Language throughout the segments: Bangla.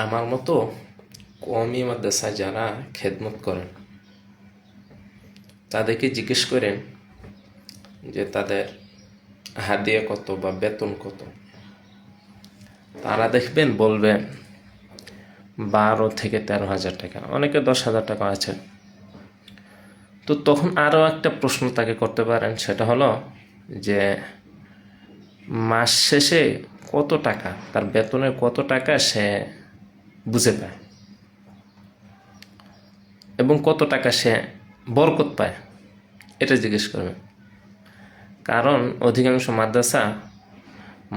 আমার মতো কওমি মাদ্রাসায় যারা খেদমত করেন তাদেরকে জিজ্ঞেস করেন যে তাদের হাদিয়া কত বা বেতন কত। তারা দেখবেন বলবে 12 থেকে 13,000 টাকা, অনেকে 10,000 টাকা আছে। তো তখন আরও একটা প্রশ্ন তাকে করতে পারেন, সেটা হলো যে মাস শেষে কত টাকা, তার বেতনের কত টাকা সে বুঝে পায় এবং কত টাকা সে বরকত পায়, এটা জিজ্ঞেস করবে। কারণ অধিকাংশ মাদ্রাসা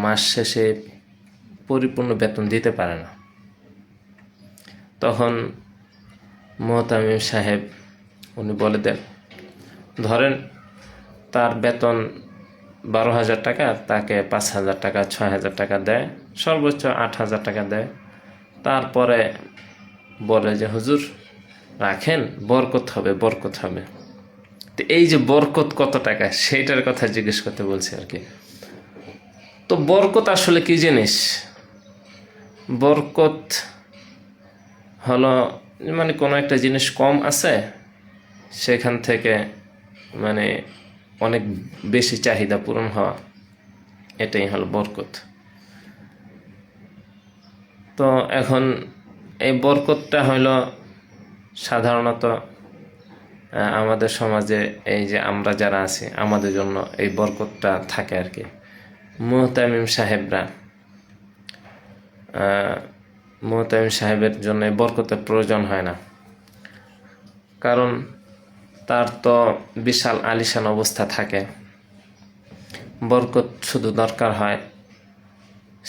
মাস শেষে পরিপূর্ণ বেতন দিতে পারে না। তখন মোহতামিম সাহেব উনি বলে দেন, ধরেন তার বেতন 12,000 টাকা, তাকে 5,000 টাকা 6,000 টাকা দেয়, সর্বোচ্চ 8,000 টাকা দেয়। তারপরে বলে যে হুজুর রাখেন, বরকত হবে, বরকত হবে। তো এই যে বরকত কত টাকা, সেইটার কথা জিজ্ঞেস করতে বলছে আর কি। তো বরকত আসলে কি জিনিস? বরকত হলো মানে কোনো একটা জিনিস কম আছে, সেখান থেকে মানে অনেক বেশি চাহিদা পূরণ হওয়া, এটাই হলো বরকত। তো এখন এই বরকতটা হইল সাধারণত আমাদের সমাজে এই যে আমরা যারা আছি আমাদের জন্য এই বরকতটা থাকে আর কি। মুহতামিম সাহেবের জন্য বরকতের প্রয়োজন হয় না, কারণ তার তো বিশাল আলিশান অবস্থা থাকে। বরকত শুধু দরকার হয়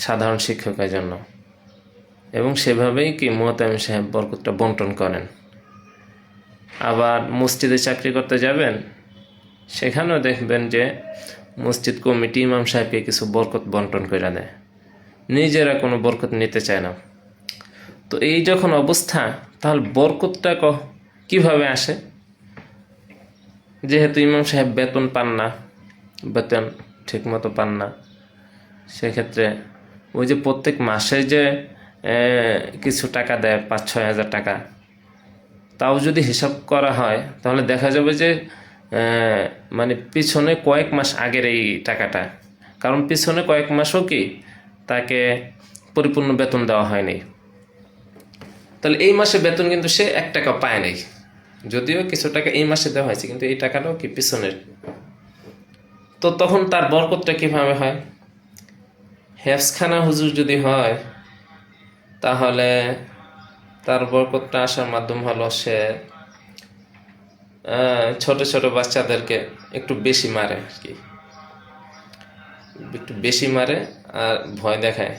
সাধারণ শিক্ষকের জন্য, এবং সেভাবেই কি মুহতামিম সাহেব বরকতটা বন্টন করেন। আবার মসজিদে চাকরি করতে যাবেন, সেখানেও দেখবেন যে মসজিদ কমিটি ইমাম সাহেবকে কিছু বরকত বন্টন করে দেয়, নিজেরা কোনো বরকত নিতে চায় না। তো এই যখন অবস্থা, তাহলে বরকতটা কিভাবে আসে? যেহেতু ইমাম সাহেব বেতন পান না, বেতন ঠিকমতো পান না, সেক্ষেত্রে ওই যে প্রত্যেক মাসে যে কিছু টাকা দেয় 5-6 হাজার টাকা, তাও যদি হিসাব করা হয় তাহলে দেখা যাবে যে মানে পিছনে কয়েক মাস আগের এই টাকাটা, কারণ পিছনে কয়েক মাসও কি তাকে পরিপূর্ণ বেতন দেওয়া হয়নি। তাহলে এই মাসে বেতন কিন্তু সে 1 টাকা পায় নাই, যদিও কিছু টাকা এই মাসে দেওয়া হয়েছে, কিন্তু এই টাকাটাও কি পিছনের। তো তখন তার বরকতটা কিভাবে হয়? হেফজখানা হুজুর যদি হয় তাহলে তার বরকতটা আসার মাধ্যম হলো সে ছোট ছোট বাচ্চাদেরকে একটু বেশি মারে আর কি, একটু বেশি মারে আর ভয় দেখায়।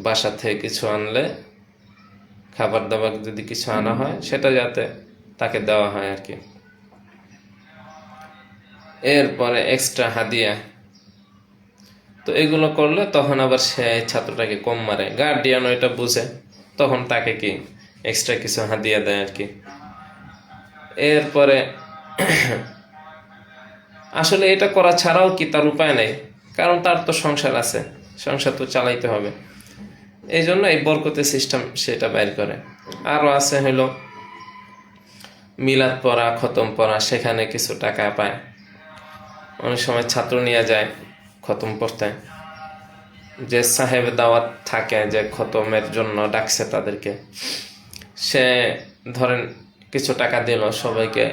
বাসা থেকে কিছু আনলে, খাবার দাবার যদি কিছু আনা হয়, সেটা যাতে তাকে দেওয়া হয় আর কি। এরপরে এক্সট্রা হাদিয়া, তো এগুলো করলে তখন আবার সে ছাত্রটাকে কম মারে। গার্ডিয়ান ওইটা বুঝে, তখন তাকে কি এক্সট্রা কিছু হাদিয়া দেয় আর কি। এরপরে আসলে এটা করা ছাড়াও কি তার উপায় নেই, কারণ তার তো সংসার আছে, সংসার তো চালাইতে হবে। এই জন্য এই বরকতের সিস্টেম সেটা বাইর করে। আরও আছে হলো মিলাদ পড়া, খতম পড়া, সেখানে কিছু টাকা পায়। অনেক সময় ছাত্র নিয়ে যায় খতম পড়তে, যে সাহেব দাওয়াত থাকে, যে খতমের জন্য ডাকছে তাদেরকে, সে ধরেন কিছু টাকা দিল সবাইকে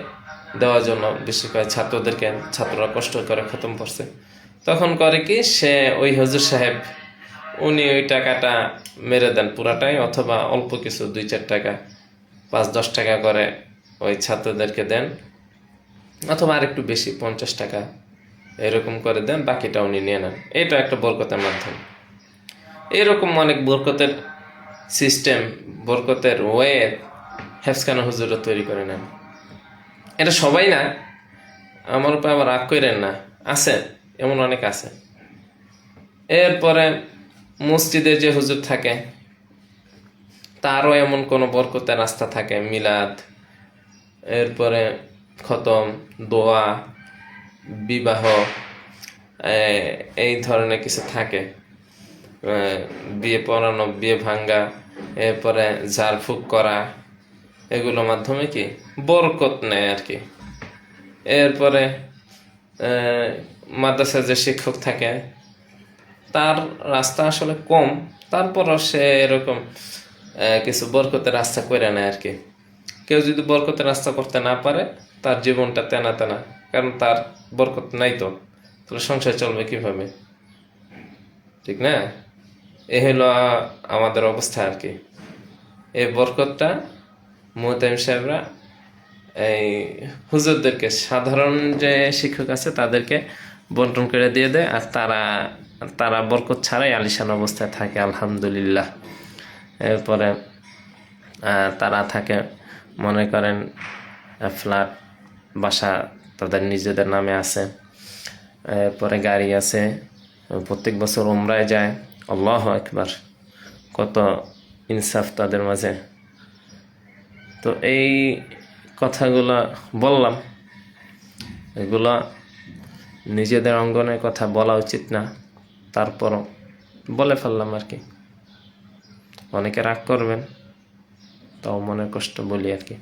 দেওয়ার জন্য, বিশেষ করে ছাত্রদেরকে, ছাত্ররা কষ্ট করে খতম পড়ছে। তখন করে কি, সে ওই হুজুর সাহেব উনি ওই টাকাটা মেরে দেন পুরাটাই, অথবা অল্প কিছু 2-4 টাকা, 5-10 টাকা করে ওই ছাত্রদেরকে দেন, অথবা আরেকটু বেশি 50 টাকা এরকম করে দেন, বাকিটা উনি নিয়ে নেন। এটা একটা বরকতের মাধ্যম। এরকম অনেক বরকতের সিস্টেম, বরকতের ওয়ে হেফজখানা হুজুররা তৈরি করে নেন। এটা সবাই না, আমার উপর আবার রাগ করেন না, আছে এমন অনেক আছে। এরপরে মসজিদে যে হুজুর থাকে তারও এমন কোনো বরকতের রাস্তা থাকে, মিলাদ, এরপরে খতম, দোয়া, বিবাহ, এই ধরনের কিছু থাকে। বিয়ে পড়ানো, বিয়ে ভাঙ্গা, এরপরে ঝাড়ফুঁক করা, এগুলোর মাধ্যমে কি বরকত নেয় আর কি। এরপরে মাদ্রাসায় যে শিক্ষক থাকে তার রাস্তা আসলে কম, তারপরও সে এরকম কিছু বরকতের রাস্তা করে নেয় আর কি। কেউ যদি বরকতের রাস্তা করতে না পারে, তার জীবনটা তেনা তেনা, কারণ তার বরকত নাই তো, তাহলে সংসার চলবে কিভাবে, ঠিক না? এ হলো আমাদের অবস্থা আর কি। এই বরকতটা মুহতামিম সাহেবরা এই হুজুরদেরকে, সাধারণ যে শিক্ষক আছে তাদেরকে বন্টন করে দিয়ে দেয়, আর তারা বরকত ছাড়াই আলিশান অবস্থায় থাকে আলহামদুলিল্লাহ। এরপরে তারা থাকে, মনে করেন ফ্ল্যাট, বাসা তাদের নিজেদের নামে আছে, এরপরে গাড়ি আছে, প্রত্যেক বছর উমরায় যায়। আল্লাহু আকবার, কত ইনসাফ তাদের মাঝে। তো এই কথাগুলো বললাম, এগুলো নিজেদের অঙ্গনের কথা বলা উচিত না, তারপরও বলে ফেললাম আর কি। অনেকে রাগ করবেন, তাও মনে কষ্ট বলি আর কি।